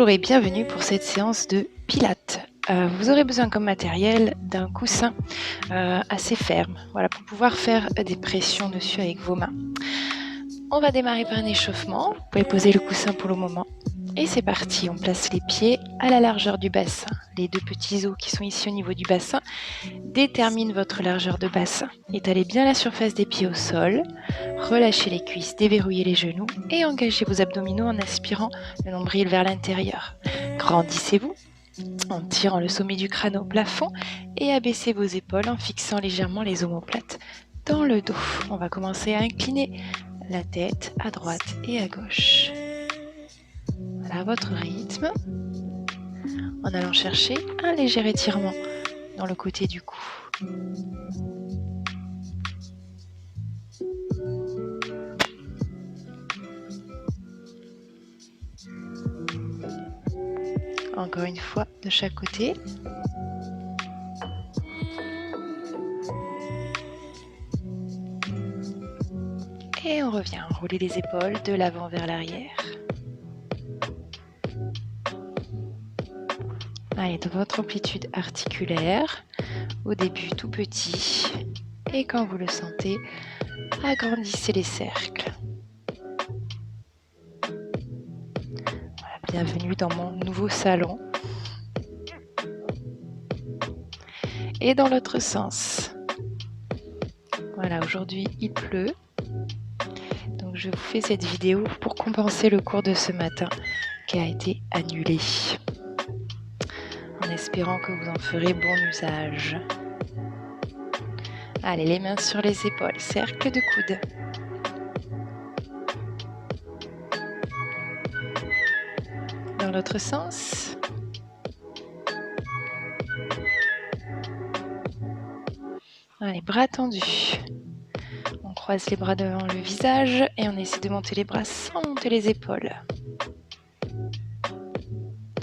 Bonjour et bienvenue pour cette séance de Pilates. Vous aurez besoin comme matériel d'un coussin assez ferme, voilà, pour pouvoir faire des pressions dessus avec vos mains. On va démarrer par un échauffement. Vous pouvez poser le coussin pour le moment. Et c'est parti, on place les pieds à la largeur du bassin. Les deux petits os qui sont ici au niveau du bassin déterminent votre largeur de bassin. Étalez bien la surface des pieds au sol, relâchez les cuisses, déverrouillez les genoux et engagez vos abdominaux en aspirant le nombril vers l'intérieur. Grandissez-vous en tirant le sommet du crâne au plafond et abaissez vos épaules en fixant légèrement les omoplates dans le dos. On va commencer à incliner la tête à droite et à gauche. Voilà votre rythme, en allant chercher un léger étirement dans le côté du cou. Encore une fois de chaque côté. Et on revient, rouler les épaules de l'avant vers l'arrière. Allez, de votre amplitude articulaire, au début tout petit, et quand vous le sentez, agrandissez les cercles. Voilà, bienvenue dans mon nouveau salon. Et dans l'autre sens. Voilà, aujourd'hui il pleut, donc je vous fais cette vidéo pour compenser le cours de ce matin qui a été annulé. En espérant que vous en ferez bon usage. Allez, les mains sur les épaules, cercle de coude. Dans l'autre sens. Allez, bras tendus. On croise les bras devant le visage et on essaie de monter les bras sans monter les épaules.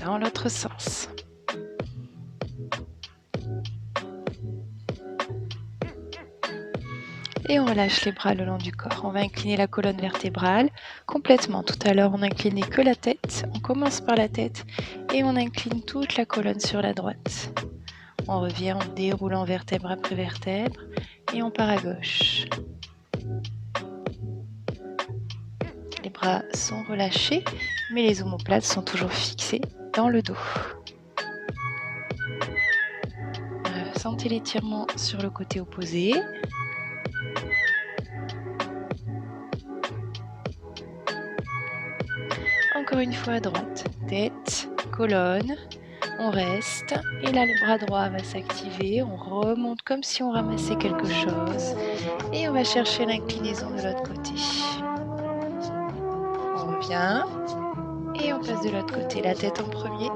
Dans l'autre sens. Et on relâche les bras le long du corps. On va incliner la colonne vertébrale complètement. Tout à l'heure, on n'inclinait que la tête. On commence par la tête et on incline toute la colonne sur la droite. On revient en déroulant vertèbre après vertèbre et on part à gauche. Les bras sont relâchés, mais les omoplates sont toujours fixées dans le dos. Sentez l'étirement sur le côté opposé. Encore une fois à droite, tête, colonne, on reste et là le bras droit va s'activer, on remonte comme si on ramassait quelque chose et on va chercher l'inclinaison de l'autre côté. On revient et on passe de l'autre côté, la tête en premier,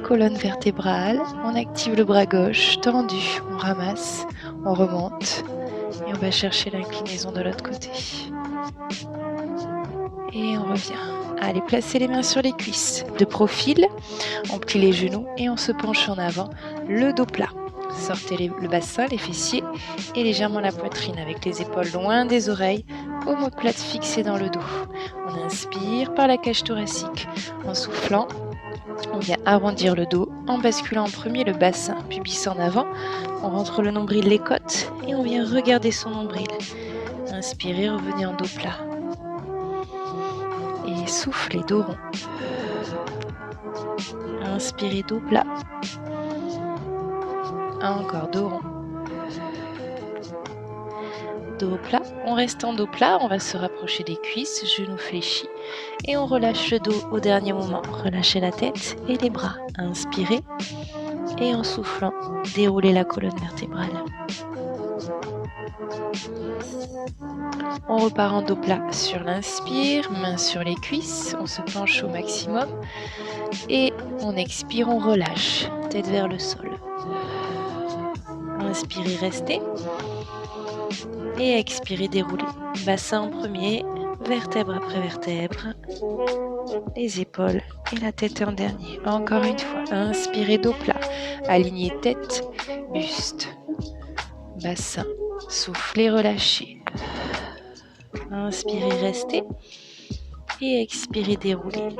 colonne vertébrale, on active le bras gauche, tendu, on ramasse, on remonte et on va chercher l'inclinaison de l'autre côté. Et on revient. Allez, placez les mains sur les cuisses. De profil, on plie les genoux et on se penche en avant, le dos plat. Sortez le bassin, les fessiers et légèrement la poitrine avec les épaules loin des oreilles, omoplate fixée dans le dos. On inspire par la cage thoracique. En soufflant, on vient arrondir le dos en basculant en premier le bassin, pubis en avant. On rentre le nombril, les côtes et on vient regarder son nombril. Inspirez, revenez en dos plat. Et soufflez, dos rond. Inspirez, dos plat. Encore, dos rond. Dos plat. On reste en dos plat, on va se rapprocher des cuisses, genoux fléchis. Et on relâche le dos au dernier moment. Relâchez la tête et les bras. Inspirez. Et en soufflant, déroulez la colonne vertébrale. On repart en dos plat sur l'inspire, main sur les cuisses, on se penche au maximum et on expire, on relâche, tête vers le sol. Inspirez, restez et expirez, déroulez. Bassin en premier, vertèbre après vertèbre, les épaules et la tête en dernier. Encore une fois, inspirez, dos plat, alignez tête, buste, bassin, soufflez, relâchez. Inspirez, restez et expirez, déroulez.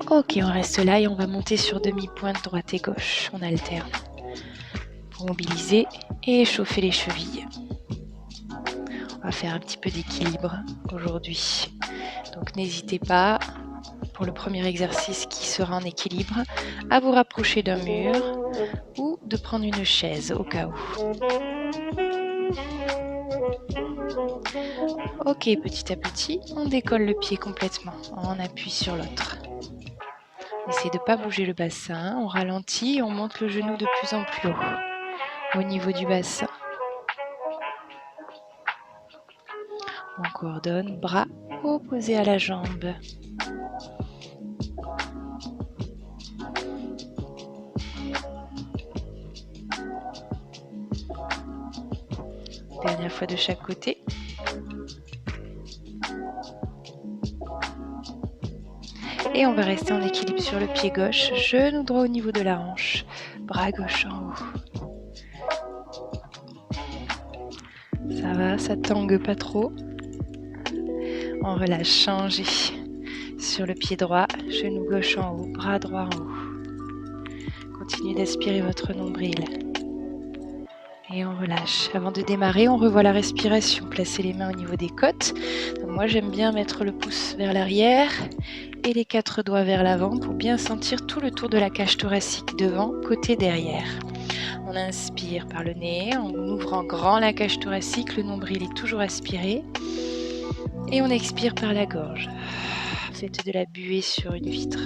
Ok, on reste là et on va monter sur demi-pointe droite et gauche. On alterne pour mobiliser et échauffer les chevilles. On va faire un petit peu d'équilibre aujourd'hui. Donc n'hésitez pas, pour le premier exercice qui sera en équilibre, à vous rapprocher d'un mur ou de prendre une chaise au cas où. Ok, petit à petit, on décolle le pied complètement. On appuie sur l'autre. Essayez de ne pas bouger le bassin. On ralentit et on monte le genou de plus en plus haut au niveau du bassin. On coordonne, bras opposés à la jambe. Dernière fois de chaque côté. Et on va rester en équilibre sur le pied gauche, genou droit au niveau de la hanche, bras gauche en haut. Ça va, ça tangue pas trop. On relâche, changez sur le pied droit, genou gauche en haut, bras droit en haut. Continuez d'aspirer votre nombril. Et on relâche. Avant de démarrer, on revoit la respiration. Placez les mains au niveau des côtes. Donc moi, j'aime bien mettre le pouce vers l'arrière et les 4 doigts vers l'avant pour bien sentir tout le tour de la cage thoracique, devant, côté, derrière. On inspire par le nez en ouvrant grand la cage thoracique. Le nombril est toujours aspiré. Et on expire par la gorge. Faites de la buée sur une vitre.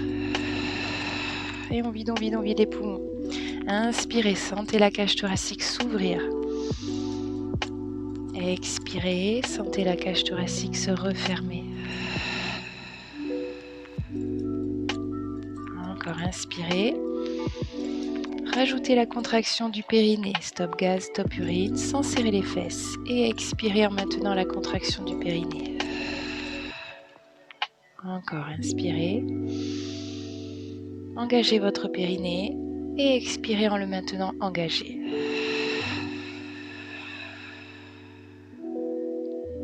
Et on vide les poumons. Inspirez, sentez la cage thoracique s'ouvrir. Expirez, sentez la cage thoracique se refermer. Encore inspirez. Rajoutez la contraction du périnée. Stop gaz, stop urine, sans serrer les fesses. Et expirez en maintenant la contraction du périnée. Encore inspirez. Engagez votre périnée. Et expirez en le maintenant engagé.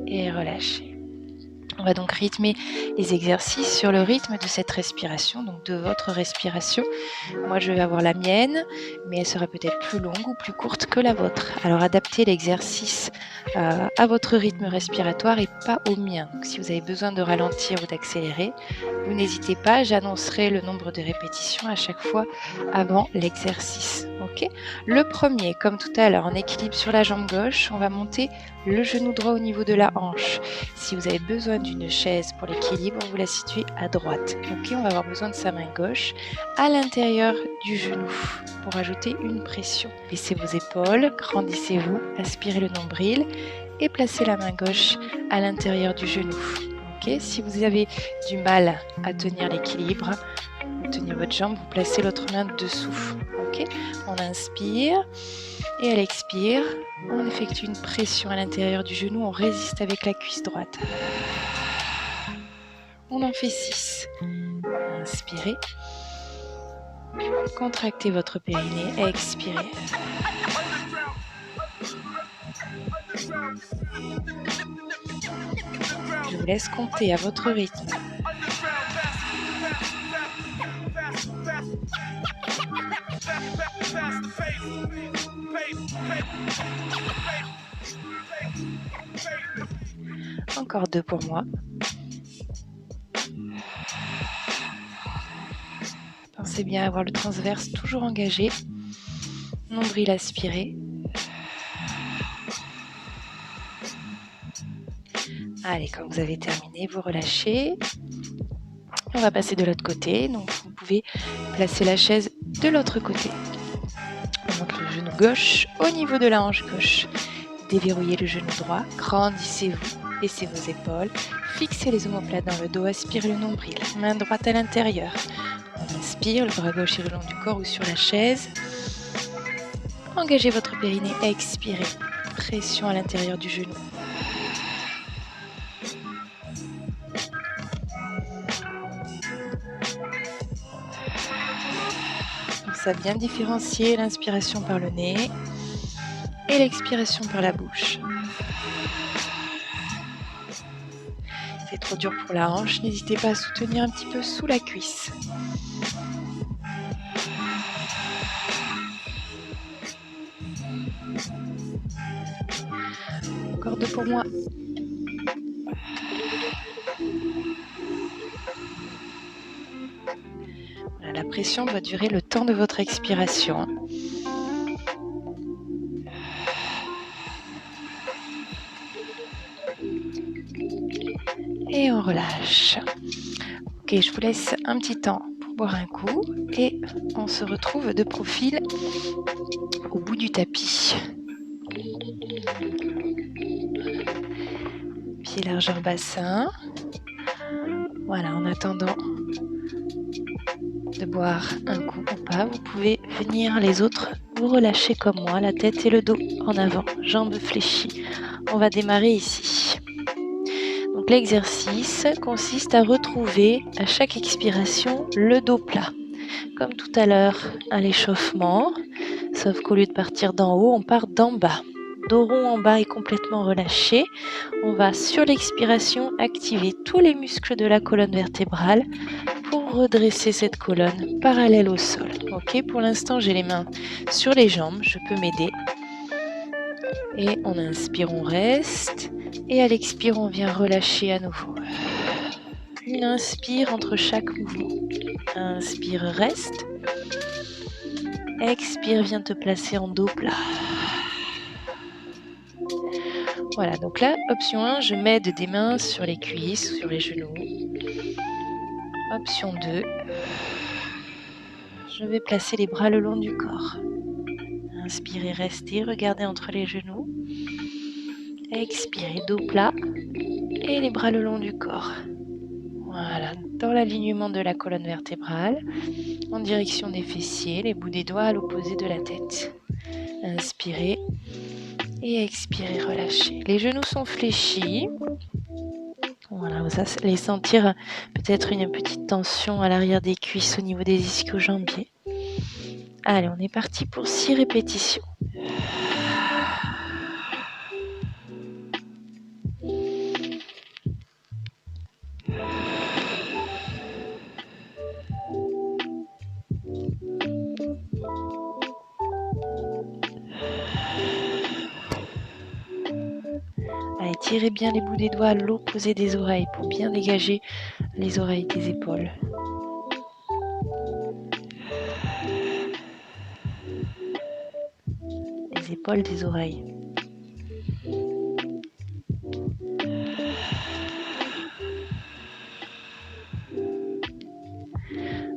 Et relâchez. On va donc rythmer les exercices sur le rythme de cette respiration, donc de votre respiration. Moi, je vais avoir la mienne, mais elle sera peut-être plus longue ou plus courte que la vôtre. Alors, adaptez l'exercice à votre rythme respiratoire et pas au mien. Donc, si vous avez besoin de ralentir ou d'accélérer, vous n'hésitez pas, j'annoncerai le nombre de répétitions à chaque fois avant l'exercice. Okay ? Le premier, comme tout à l'heure, en équilibre sur la jambe gauche, on va monter le genou droit au niveau de la hanche. Si vous avez besoin d'une chaise pour l'équilibre, vous la situez à droite. Ok, on va avoir besoin de sa main gauche à l'intérieur du genou pour ajouter une pression. Baissez vos épaules, grandissez-vous, aspirez le nombril et placez la main gauche à l'intérieur du genou. Ok, si vous avez du mal à tenir l'équilibre, tenir votre jambe, vous placez l'autre main dessous. Ok, on inspire et à l'expire, on effectue une pression à l'intérieur du genou, on résiste avec la cuisse droite. On en fait 6. Inspirez. Contractez votre périnée et expirez. Je vous laisse compter à votre rythme. Encore 2 pour moi. Pensez bien à avoir le transverse toujours engagé. Nombril aspiré. Allez, quand vous avez terminé, vous relâchez. On va passer de l'autre côté. Donc, vous pouvez placer la chaise de l'autre côté. On monte le genou gauche au niveau de la hanche gauche. Déverrouillez le genou droit. Grandissez-vous. Baissez vos épaules. Fixez les omoplates dans le dos. Aspirez le nombril. Main droite à l'intérieur. On inspire, le bras gauche est le long du corps ou sur la chaise. Engagez votre périnée. Expirez. Pression à l'intérieur du genou. Ça bien différencier l'inspiration par le nez et l'expiration par la bouche. c'est trop dur pour la hanche, n'hésitez pas à soutenir un petit peu sous la cuisse. Encore 2 pour moi. Voilà, la pression doit durer le temps de votre expiration. Et on relâche. Ok, je vous laisse un petit temps pour boire un coup et on se retrouve de profil au bout du tapis. Pied largeur bassin. Voilà, en attendant de boire un coup ou pas, vous pouvez venir les autres vous relâcher comme moi, la tête et le dos en avant, jambes fléchies. On va démarrer ici. Donc l'exercice consiste à retrouver à chaque expiration le dos plat. Comme tout à l'heure à l'échauffement, sauf qu'au lieu de partir d'en haut, on part d'en bas. Dos rond en bas et complètement relâché. On va sur l'expiration activer tous les muscles de la colonne vertébrale pour redresser cette colonne parallèle au sol. Ok, pour l'instant j'ai les mains sur les jambes, je peux m'aider. Et on inspire, on reste. Et à l'expire, on vient relâcher à nouveau. Une inspire entre chaque mouvement. Inspire, reste. Expire, viens te placer en dos plat. Voilà, donc là, option 1, je m'aide des mains sur les cuisses, sur les genoux. Option 2, je vais placer les bras le long du corps. Inspirez, restez, regardez entre les genoux. Expirez, dos plat et les bras le long du corps. Voilà, dans l'alignement de la colonne vertébrale, en direction des fessiers, les bouts des doigts à l'opposé de la tête. Inspirez et expirez, relâchez. Les genoux sont fléchis. Voilà, vous allez sentir peut-être une petite tension à l'arrière des cuisses au niveau des ischio-jambiers. Allez, on est parti pour 6 répétitions. Allez, tirez bien les bouts des doigts à l'opposé des oreilles pour bien dégager les oreilles des épaules. Les épaules des oreilles.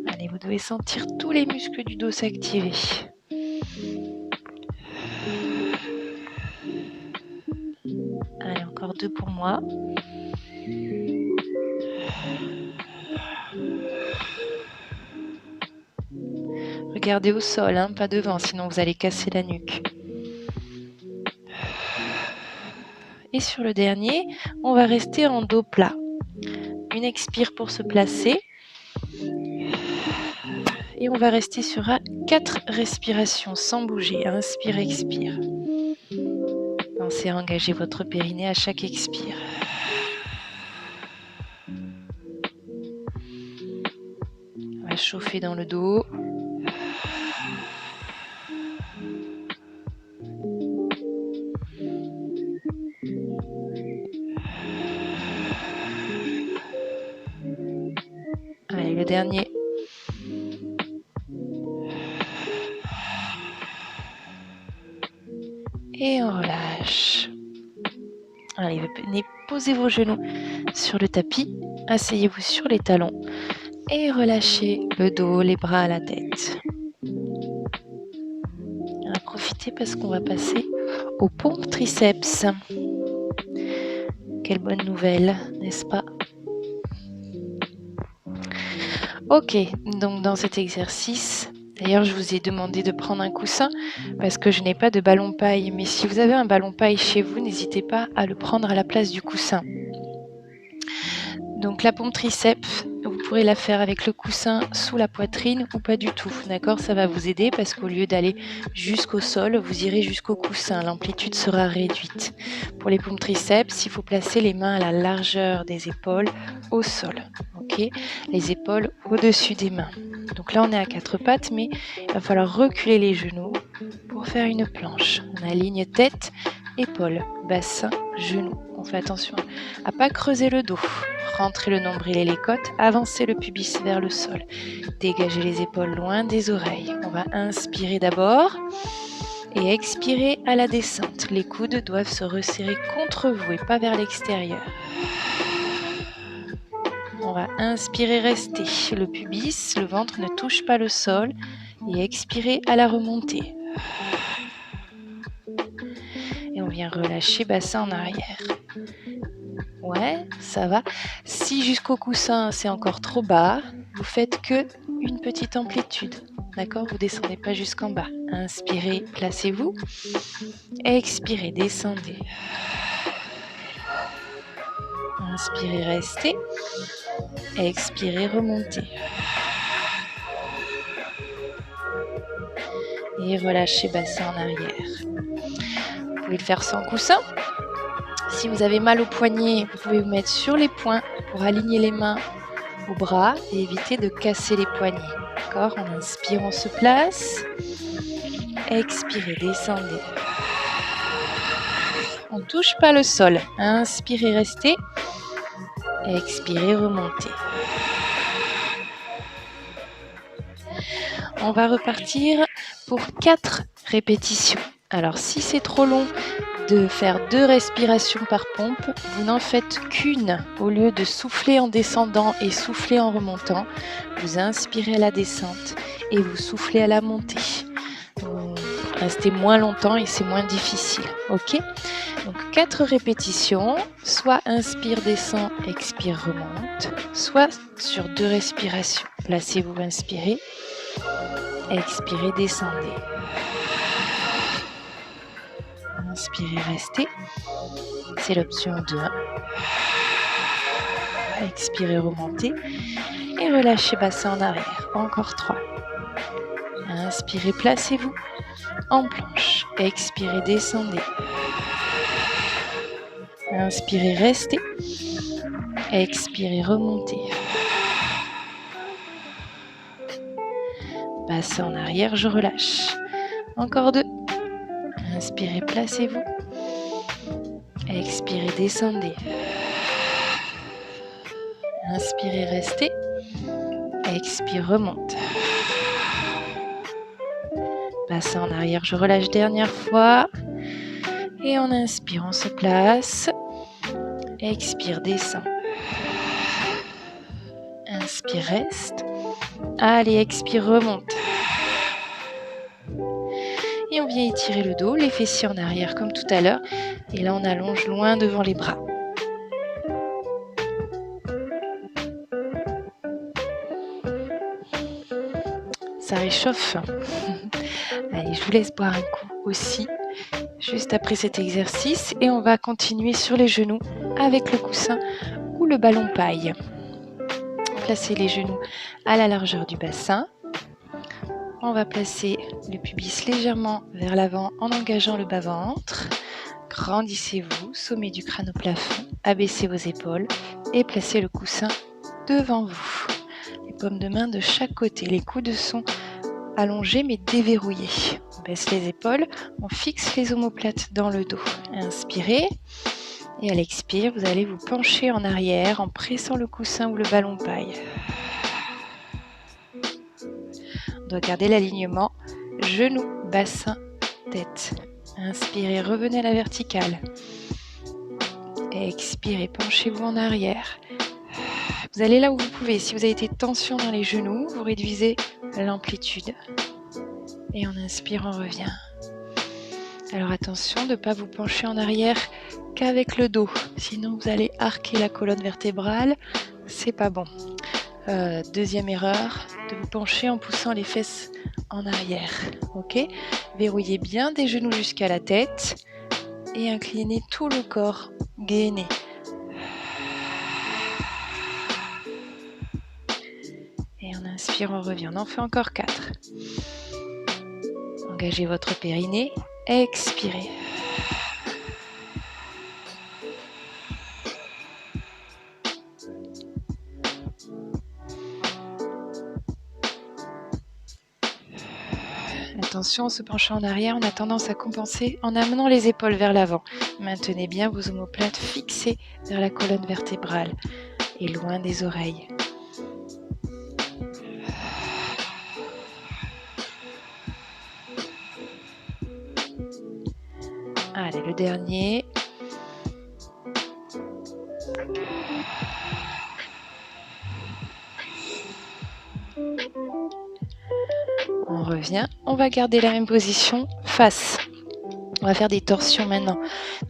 Allez, vous devez sentir tous les muscles du dos s'activer. Allez, encore 2 pour moi. Regardez au sol, hein, pas devant, sinon vous allez casser la nuque. Et sur le dernier, on va rester en dos plat. Une expire pour se placer. Et on va rester sur 4 respirations sans bouger. Inspire, expire. Pensez à engager votre périnée à chaque expire. On va chauffer dans le dos. Allez, le dernier. Et on relâche. Allez, venez poser vos genoux sur le tapis. Asseyez-vous sur les talons. Et relâchez le dos, les bras à la tête. On va profiter parce qu'on va passer aux pompes triceps. Quelle bonne nouvelle, n'est-ce pas? Ok, donc dans cet exercice, d'ailleurs je vous ai demandé de prendre un coussin parce que je n'ai pas de ballon paille, mais si vous avez un ballon paille chez vous, n'hésitez pas à le prendre à la place du coussin. Donc la pompe triceps, vous pourrez la faire avec le coussin sous la poitrine ou pas du tout, d'accord? Ça va vous aider parce qu'au lieu d'aller jusqu'au sol, vous irez jusqu'au coussin. L'amplitude sera réduite. Pour les pompes triceps, il faut placer les mains à la largeur des épaules au sol, ok? Les épaules au-dessus des mains. Donc là, on est à 4 pattes, mais il va falloir reculer les genoux pour faire une planche. On aligne tête, épaules, bassin, genoux. On fait attention à pas creuser le dos. Rentrez le nombril et les côtes, avancez le pubis vers le sol. Dégagez les épaules loin des oreilles. On va inspirer d'abord et expirer à la descente. Les coudes doivent se resserrer contre vous et pas vers l'extérieur. On va inspirer, rester. Le pubis, le ventre ne touche pas le sol et expirer à la remontée. Et on vient relâcher bassin en arrière. Ouais, ça va. Si jusqu'au coussin c'est encore trop bas, vous faites que une petite amplitude. D'accord? Vous descendez pas jusqu'en bas. Inspirez, placez-vous. Expirez, descendez. Inspirez, restez. Expirez, remontez. Et relâchez bassin en arrière. Vous pouvez le faire sans coussin. Si vous avez mal au poignet, vous pouvez vous mettre sur les poings pour aligner les mains au bras et éviter de casser les poignets. D'accord? On inspire, on se place. Expirez, descendez. On ne touche pas le sol. Inspirez, restez. Expirez, remontez. On va repartir pour 4 répétitions. Alors si c'est trop long de faire 2 respirations par pompe, vous n'en faites qu'une. Au lieu de souffler en descendant et souffler en remontant, vous inspirez à la descente et vous soufflez à la montée. Vous restez moins longtemps et c'est moins difficile. Ok? Donc 4 répétitions, soit inspire, descend, expire, remonte, soit sur 2 respirations. Placez-vous, inspirez, expirez, descendez. Inspirez, restez. C'est l'option 2. Expirez, remontez. Et relâchez bassin en arrière. Encore 3. Inspirez, placez-vous en planche. Expirez, descendez. Inspirez, restez. Expirez, remontez. Bassin en arrière, je relâche. Encore 2. Inspirez, placez-vous. Expirez, descendez. Inspirez, restez. Expire, remonte. Bassin en arrière, je relâche dernière fois. Et on inspire, on se place. Expire, descend. Inspire, reste. Allez, expire, remonte. Et on vient étirer le dos, les fessiers en arrière comme tout à l'heure. Et là, on allonge loin devant les bras. Ça réchauffe. Allez, je vous laisse boire un coup aussi, juste après cet exercice. Et on va continuer sur les genoux avec le coussin ou le ballon paille. Placez les genoux à la largeur du bassin. On va placer le pubis légèrement vers l'avant en engageant le bas-ventre. Grandissez-vous, sommet du crâne au plafond, abaissez vos épaules et placez le coussin devant vous. Les paumes de main de chaque côté, les coudes sont allongés mais déverrouillés. On baisse les épaules, on fixe les omoplates dans le dos. Inspirez et à l'expire, vous allez vous pencher en arrière en pressant le coussin ou le ballon paille. On doit garder l'alignement genoux, bassin, tête. Inspirez, revenez à la verticale. Expirez, penchez-vous en arrière. Vous allez là où vous pouvez. Si vous avez été tension dans les genoux, vous réduisez l'amplitude. Et on inspire, on revient. Alors attention de ne pas vous pencher en arrière qu'avec le dos. Sinon vous allez arquer la colonne vertébrale. C'est pas bon. Deuxième erreur, de vous pencher en poussant les fesses en arrière. Ok? Verrouillez bien des genoux jusqu'à la tête et inclinez tout le corps, gainez. expire, on revient. On en fait encore 4. Engagez votre périnée. Expirez. Attention, en se penchant en arrière, on a tendance à compenser en amenant les épaules vers l'avant. Maintenez bien vos omoplates fixées vers la colonne vertébrale et loin des oreilles. Allez, le dernier. On revient, on va garder la même position face. On va faire des torsions maintenant.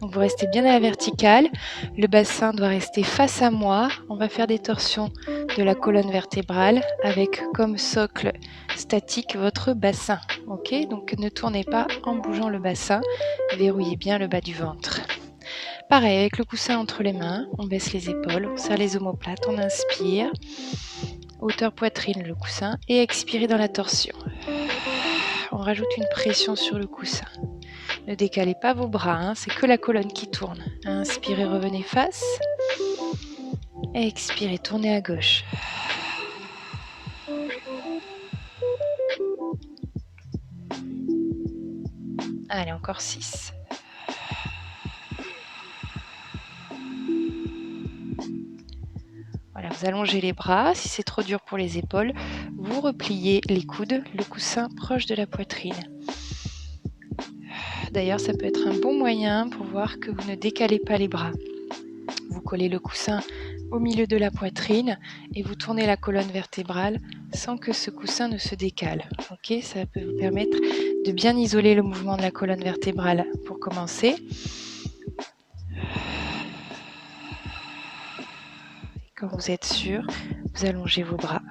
Donc vous restez bien à la verticale, le bassin doit rester face à moi. On va faire des torsions de la colonne vertébrale avec comme socle statique votre bassin. Ok, donc ne tournez pas en bougeant le bassin, verrouillez bien le bas du ventre. Pareil, avec le coussin entre les mains, on baisse les épaules, on serre les omoplates, on inspire. Hauteur poitrine, le coussin, et expirez dans la torsion. On rajoute une pression sur le coussin. Ne décalez pas vos bras, hein, c'est que la colonne qui tourne. Inspirez, revenez face. Expirez, tournez à gauche. Allez, encore 6. Voilà, vous allongez les bras. Si c'est trop dur pour les épaules, vous repliez les coudes, le coussin proche de la poitrine. D'ailleurs, ça peut être un bon moyen pour voir que vous ne décalez pas les bras. Vous collez le coussin au milieu de la poitrine et vous tournez la colonne vertébrale sans que ce coussin ne se décale. Ok, ça peut vous permettre de bien isoler le mouvement de la colonne vertébrale pour commencer. Quand vous êtes sûr, vous allongez vos bras.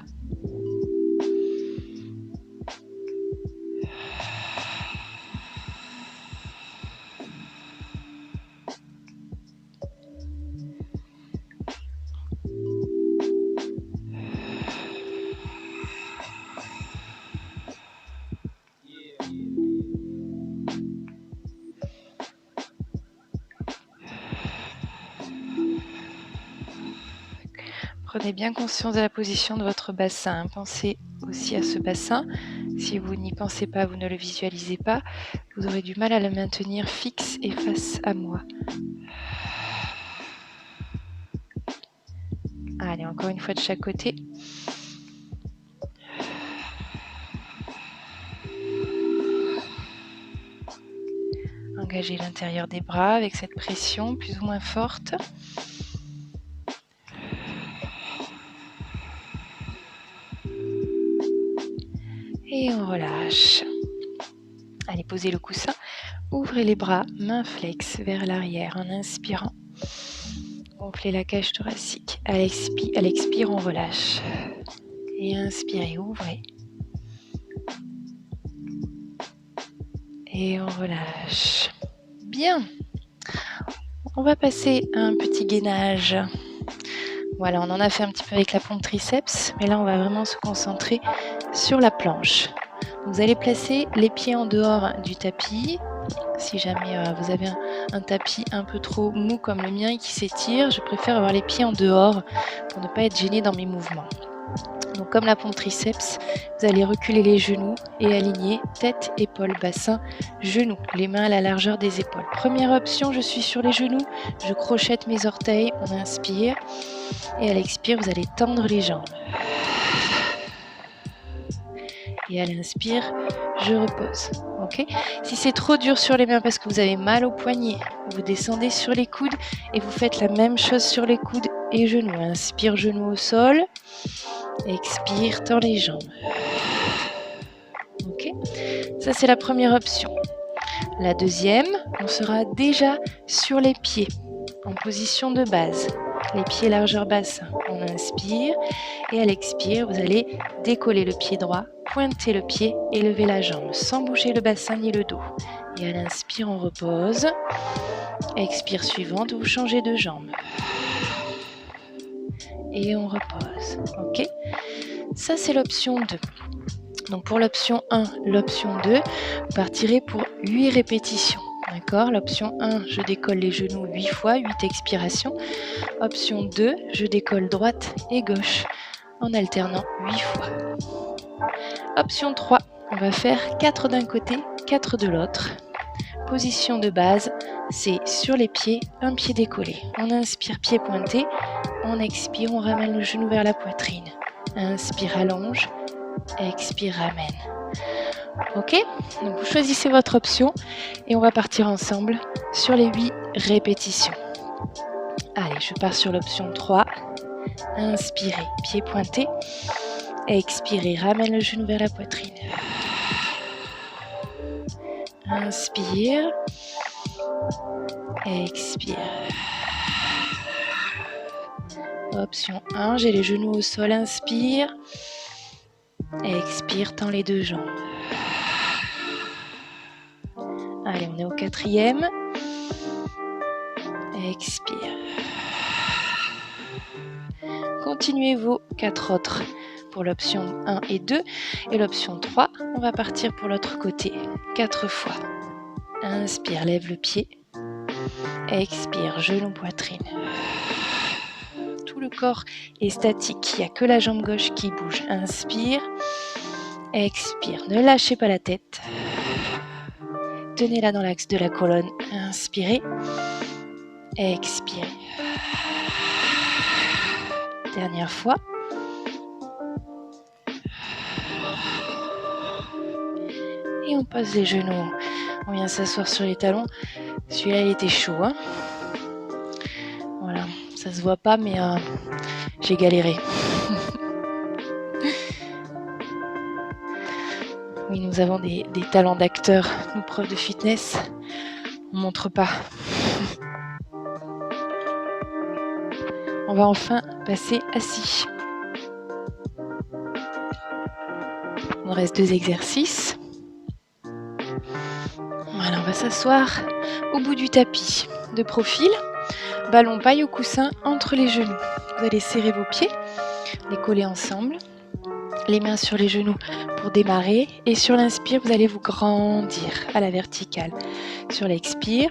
Prenez bien conscience de la position de votre bassin. Pensez aussi à ce bassin. Si vous n'y pensez pas, vous ne le visualisez pas, vous aurez du mal à le maintenir fixe et face à moi. Allez, encore une fois de chaque côté. Engagez l'intérieur des bras avec cette pression plus ou moins forte. Et on relâche. Allez, posez le coussin. Ouvrez les bras, main flex vers l'arrière en inspirant. Gonflez la cage thoracique. À l'expire, on relâche. Et inspirez, ouvrez. Et on relâche. Bien. On va passer à un petit gainage. Voilà, on en a fait un petit peu avec la pompe triceps, mais là, on va vraiment se concentrer sur la planche. Vous allez placer les pieds en dehors du tapis. Si jamais vous avez un tapis un peu trop mou comme le mien qui s'étire, je préfère avoir les pieds en dehors pour ne pas être gêné dans mes mouvements. Donc comme la pompe triceps, vous allez reculer les genoux et aligner tête, épaules, bassin, genoux, les mains à la largeur des épaules. Première option, je suis sur les genoux, je crochette mes orteils, on inspire et à l'expire, vous allez tendre les jambes. Et à l'inspire, je repose. Okay, si c'est trop dur sur les mains parce que vous avez mal aux poignets, vous descendez sur les coudes et vous faites la même chose sur les coudes et genoux. Inspire, genoux au sol. Expire, tends les jambes. Ok, ça c'est la première option. La deuxième, on sera déjà sur les pieds, en position de base. Les pieds largeur bassin. On inspire et à l'expire, vous allez décoller le pied droit, pointer le pied et lever la jambe sans bouger le bassin ni le dos. Et à l'inspire, on repose. Expire suivante, vous changez de jambe. Et on repose. Ok. Ça, c'est l'option 2. Donc pour l'option 1, l'option 2, vous partirez pour 8 répétitions. D'accord? L'option 1, je décolle les genoux 8 fois, 8 expirations. Option 2, je décolle droite et gauche en alternant 8 fois. Option 3, on va faire 4 d'un côté, 4 de l'autre. Position de base, c'est sur les pieds, un pied décollé. On inspire, pied pointé. On expire, on ramène le genou vers la poitrine. Inspire, allonge. Expire, ramène. Ok? Donc vous choisissez votre option et on va partir ensemble sur les 8 répétitions. Allez, je pars sur l'option 3. Inspirez, pied pointé. Expirez, ramène le genou vers la poitrine. Inspire. Expire. Option 1, j'ai les genoux au sol, inspire. Expire, tends les 2 jambes. Allez, on est au 4e. Expire. Continuez vos 4 autres pour l'option 1 et 2. Et l'option 3, on va partir pour l'autre côté. 4 fois. Inspire, lève le pied. Expire, genou, poitrine. Tout le corps est statique, il n'y a que la jambe gauche qui bouge. Inspire, expire, ne lâchez pas la tête. Tenez-la dans l'axe de la colonne. Inspirez, expirez. Dernière fois. Et on pose les genoux. On vient s'asseoir sur les talons. Celui-là, il était chaud. Hein, voilà, ça se voit pas, mais j'ai galéré. Oui, nous avons des talents d'acteurs, nous profs de fitness. On ne montre pas. On va enfin passer assis. Il nous reste 2 exercices. Voilà, on va s'asseoir au bout du tapis, de profil, ballon paille au coussin entre les genoux. Vous allez serrer vos pieds, les coller ensemble, les mains sur les genoux pour démarrer. Et sur l'inspire, vous allez vous grandir à la verticale. Sur l'expire,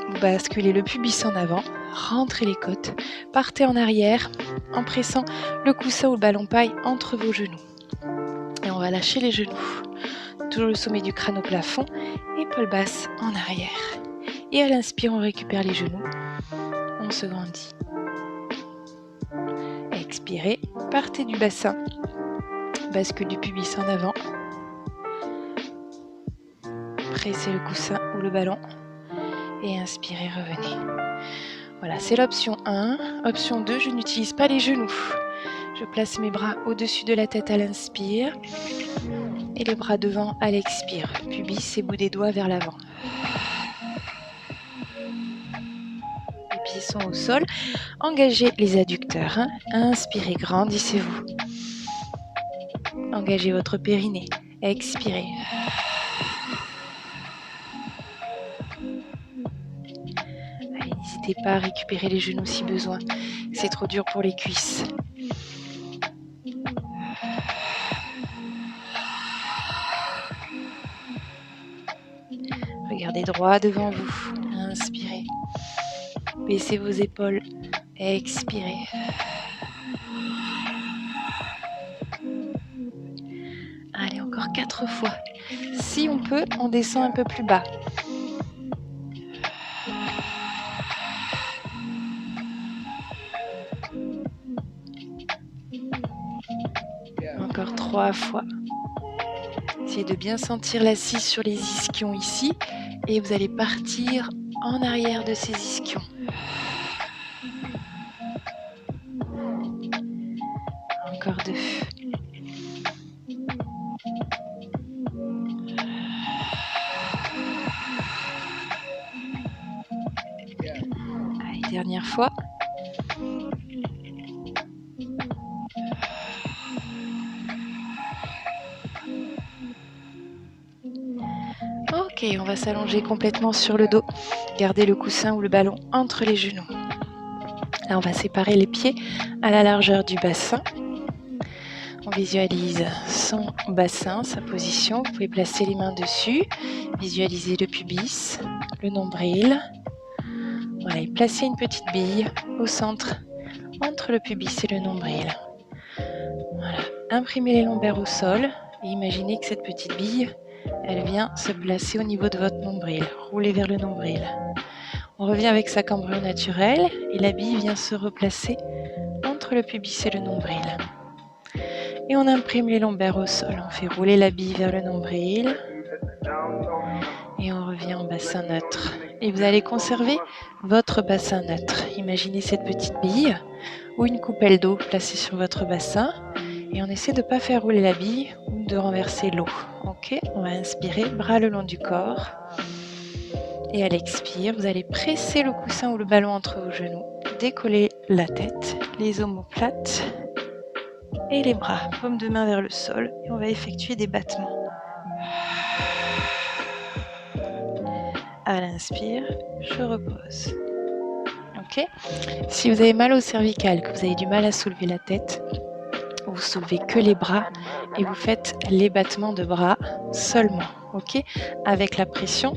vous basculez le pubis en avant, rentrez les côtes, partez en arrière en pressant le coussin ou le ballon paille entre vos genoux. Et on va lâcher les genoux. Toujours le sommet du crâne au plafond, épaules basses en arrière. Et à l'inspire, on récupère les genoux. On se grandit. Expirez, partez du bassin. Bascule du pubis en avant. Pressez le coussin ou le ballon. Et inspirez, revenez. Voilà, c'est l'option 1. Option 2, je n'utilise pas les genoux. Je place mes bras au-dessus de la tête à l'inspire. Et les bras devant à l'expire. Pubis et bout des doigts vers l'avant. Les pieds sont au sol. Engagez les adducteurs. Inspirez, grandissez-vous. Engagez votre périnée. Expirez. Allez, n'hésitez pas à récupérer les genoux si besoin. C'est trop dur pour les cuisses. Regardez droit devant vous. Inspirez. Baissez vos épaules. Expirez. Allez, encore 4 fois. Si on peut, on descend un peu plus bas. Encore 3 fois. Essayez de bien sentir l'assise sur les ischions ici. Et vous allez partir en arrière de ces ischions. Encore 2. Allez, dernière fois. Ok, on va s'allonger complètement sur le dos. Gardez le coussin ou le ballon entre les genoux. Là, on va séparer les pieds à la largeur du bassin. On visualise son bassin, sa position. Vous pouvez placer les mains dessus, visualiser le pubis, le nombril. Voilà, et placez une petite bille au centre, entre le pubis et le nombril. Voilà, imprimez les lombaires au sol et imaginez que cette petite bille, elle vient se placer au niveau de votre nombril. Roulez vers le nombril. On revient avec sa cambrure naturelle et la bille vient se replacer entre le pubis et le nombril. Et on imprime les lombaires au sol. On fait rouler la bille vers le nombril. Et on revient en bassin neutre. Et vous allez conserver votre bassin neutre. Imaginez cette petite bille ou une coupelle d'eau placée sur votre bassin. Et on essaie de ne pas faire rouler la bille ou de renverser l'eau. Ok, on va inspirer, bras le long du corps. Et à l'expire, vous allez presser le coussin ou le ballon entre vos genoux. Décoller la tête, les omoplates et les bras. Paume de main vers le sol. Et on va effectuer des battements. À l'inspire, je repose. Ok. Si vous avez mal au cervical, que vous avez du mal à soulever la tête, vous soulevez que les bras et vous faites les battements de bras seulement. Ok. Avec la pression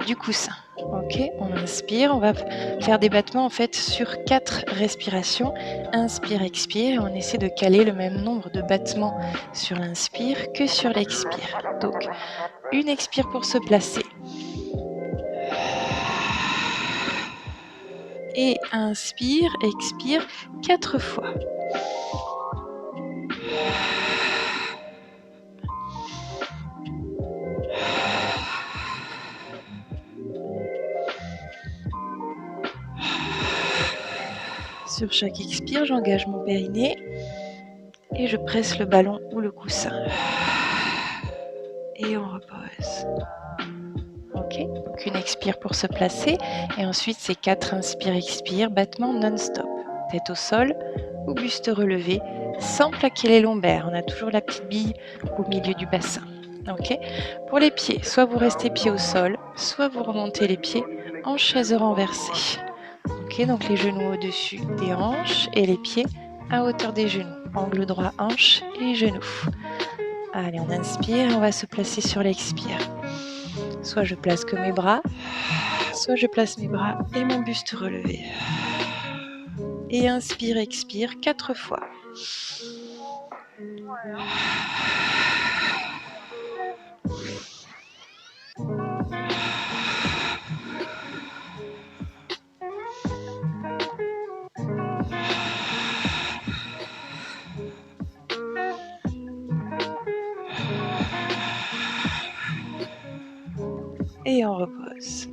du coussin. Ok. On inspire. On va faire des battements en fait sur 4 respirations. Inspire, expire. Et on essaie de caler le même nombre de battements sur l'inspire que sur l'expire. Donc, une expire pour se placer. Et inspire, expire 4 fois. Sur chaque expire, j'engage mon périnée et je presse le ballon ou le coussin. Et on repose. Ok, donc une expire pour se placer et ensuite c'est 4 inspire-expire, battements non-stop. Tête au sol ou buste relevé sans plaquer les lombaires. On a toujours la petite bille au milieu du bassin. Ok. Pour les pieds, soit vous restez pieds au sol, soit vous remontez les pieds en chaise renversée. Ok, donc les genoux au-dessus des hanches et les pieds à hauteur des genoux. Angle droit, hanches et genoux. Allez, on inspire, on va se placer sur l'expire. Soit je place que mes bras, soit je place mes bras et mon buste relevé. Et inspire, expire 4 fois. Et on repose.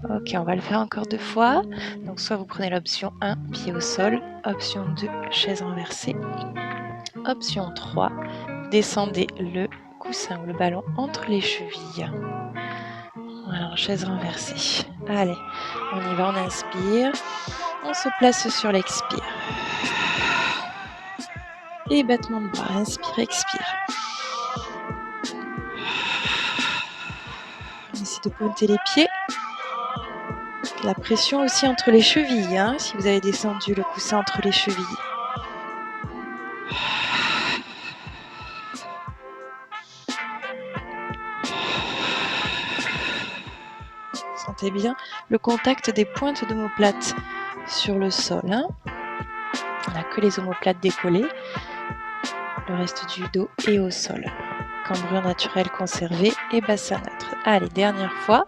Ok, on va le faire encore 2 fois. Donc soit vous prenez l'option 1, pied au sol. Option 2, chaise renversée. Option 3, descendez le coussin ou le ballon entre les chevilles. Voilà, chaise renversée. Allez, on y va, on inspire. On se place sur l'expire. Et battement de bras, inspire, expire. On essaie de pointer les pieds. La pression aussi entre les chevilles, hein, si vous avez descendu le coussin entre les chevilles. Sentez bien le contact des pointes d'omoplate sur le sol. Hein. On n'a que les omoplates décollées. Le reste du dos est au sol. Cambrure naturelle conservée et bassin neutre. Allez, dernière fois.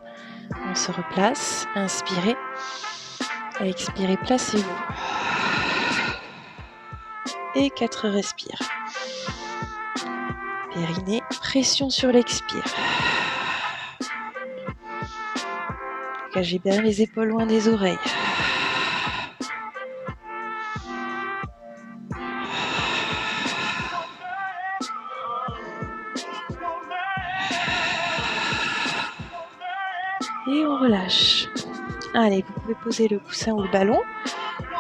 On se replace. Inspirez. Expirez, placez-vous. Et 4 respires. Périnée, pression sur l'expire. Engagez bien les épaules loin des oreilles. Et on relâche. Allez, vous pouvez poser le coussin ou le ballon.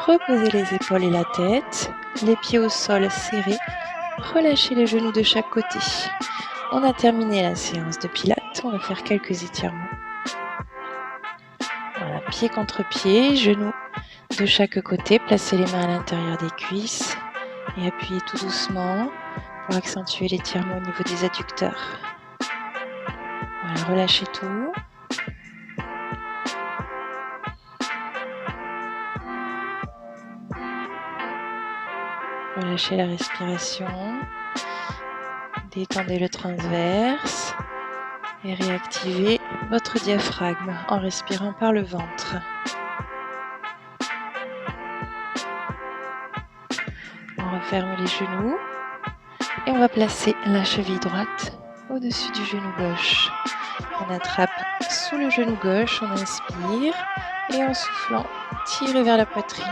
Reposez les épaules et la tête. Les pieds au sol serrés. Relâchez les genoux de chaque côté. On a terminé la séance de pilates. On va faire quelques étirements. Voilà, pied contre pied, genoux de chaque côté. Placez les mains à l'intérieur des cuisses. et appuyez tout doucement pour accentuer l'étirement au niveau des adducteurs. Voilà, relâchez tout. Relâchez la respiration. Détendez le transverse et réactivez votre diaphragme en respirant par le ventre. On referme les genoux et on va placer la cheville droite au-dessus du genou gauche. On attrape sous le genou gauche, on inspire et en soufflant, tirez vers la poitrine.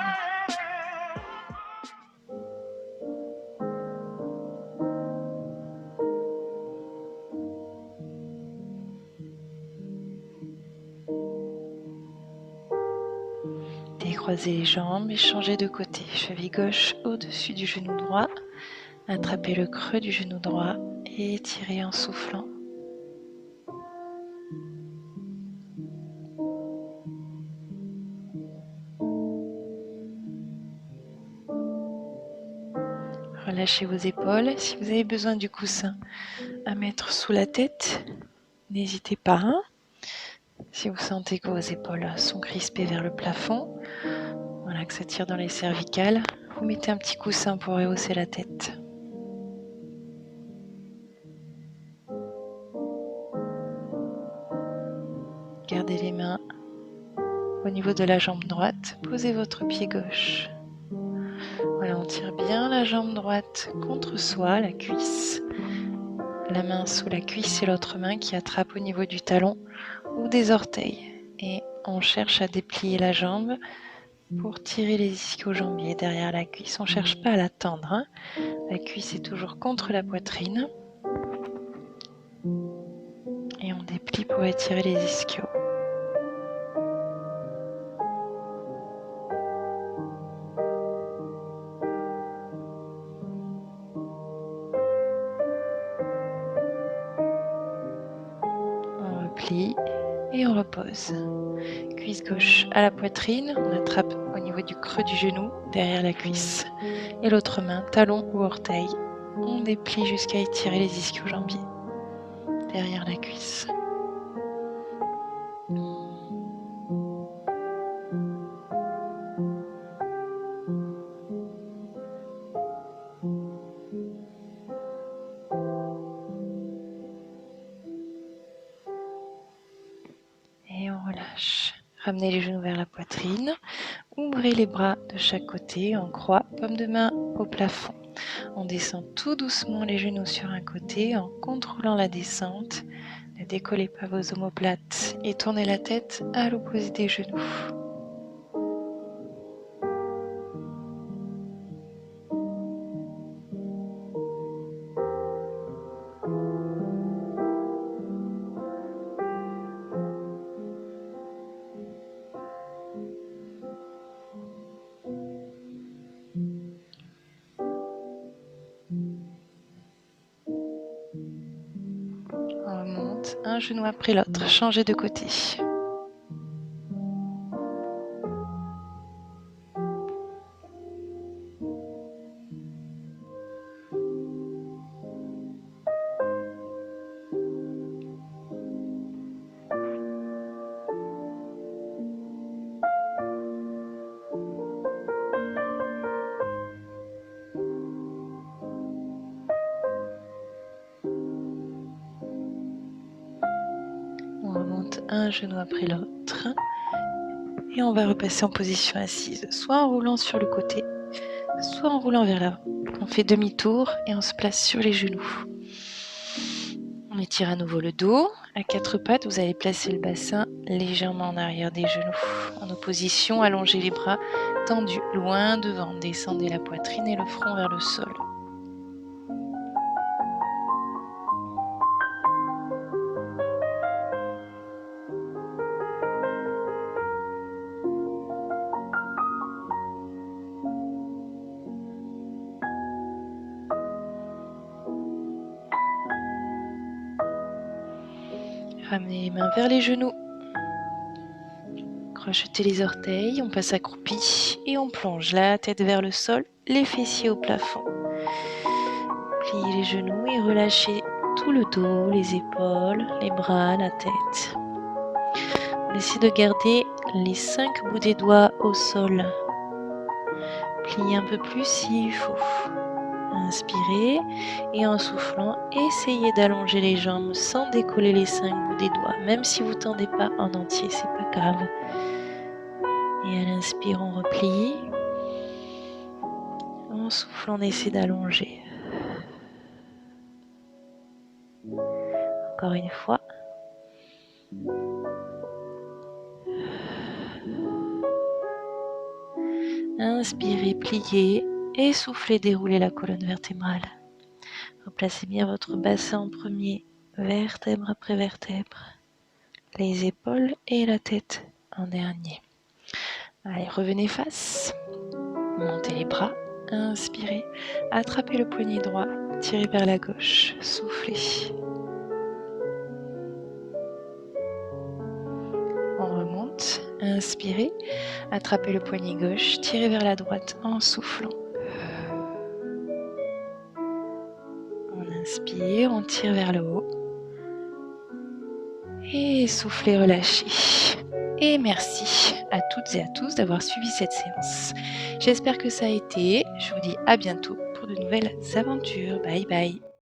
Décroisez les jambes et changez de côté. Cheville gauche au-dessus du genou droit. Attrapez le creux du genou droit et étirez en soufflant. Relâchez vos épaules. Si vous avez besoin du coussin à mettre sous la tête, n'hésitez pas. Si vous sentez que vos épaules sont crispées vers le plafond, voilà, que ça tire dans les cervicales, vous mettez un petit coussin pour rehausser la tête. Gardez les mains au niveau de la jambe droite. Posez votre pied gauche. Voilà, on tire bien la jambe droite contre soi, la cuisse. La main sous la cuisse et l'autre main qui attrape au niveau du talon ou des orteils. Et on cherche à déplier la jambe pour tirer les ischio-jambiers derrière la cuisse. On ne cherche pas à la tendre, hein. La cuisse est toujours contre la poitrine. Et on déplie pour étirer les ischios. On replie et on repose. Cuisse gauche à la poitrine, on attrape au niveau du creux du genou, derrière la cuisse. Et l'autre main, talon ou orteil, on déplie jusqu'à étirer les ischio-jambiers, derrière la cuisse. Et on relâche. Ramenez les genoux vers la poitrine. Ouvrez les bras de chaque côté en croix, paume de main au plafond. On descend tout doucement les genoux sur un côté en contrôlant la descente. Ne décollez pas vos omoplates et tournez la tête à l'opposé des genoux. On remonte un genou après l'autre, changez de côté. On remonte un genou après l'autre. Et on va repasser en position assise, soit en roulant sur le côté, soit en roulant vers l'avant. On fait demi-tour et on se place sur les genoux. On étire à nouveau le dos. À quatre pattes, vous allez placer le bassin légèrement en arrière des genoux. En opposition, allongez les bras tendus loin devant. Descendez la poitrine et le front vers le sol. Ramenez les mains vers les genoux. Crochetez les orteils, on passe accroupi et on plonge la tête vers le sol, les fessiers au plafond. Pliez les genoux et relâchez tout le dos, les épaules, les bras, la tête. On essaie de garder les 5 bouts des doigts au sol. Pliez un peu plus s'il faut. Inspirez et en soufflant, essayez d'allonger les jambes sans décoller les 5 bouts des doigts. Même si vous ne tendez pas en entier, c'est pas grave. Et à l'inspire, on replie. En soufflant, on essaie d'allonger. Encore une fois. Inspirez, pliez et soufflez, déroulez la colonne vertébrale. Replacez bien votre bassin en premier, vertèbre après vertèbre, les épaules et la tête en dernier. Allez, revenez face, montez les bras, inspirez, attrapez le poignet droit, tirez vers la gauche, soufflez. On remonte, inspirez, attrapez le poignet gauche, tirez vers la droite en soufflant. On inspire, on tire vers le haut. Et soufflez, relâchez. Et merci à toutes et à tous d'avoir suivi cette séance. J'espère que ça a été. Je vous dis à bientôt pour de nouvelles aventures. Bye bye.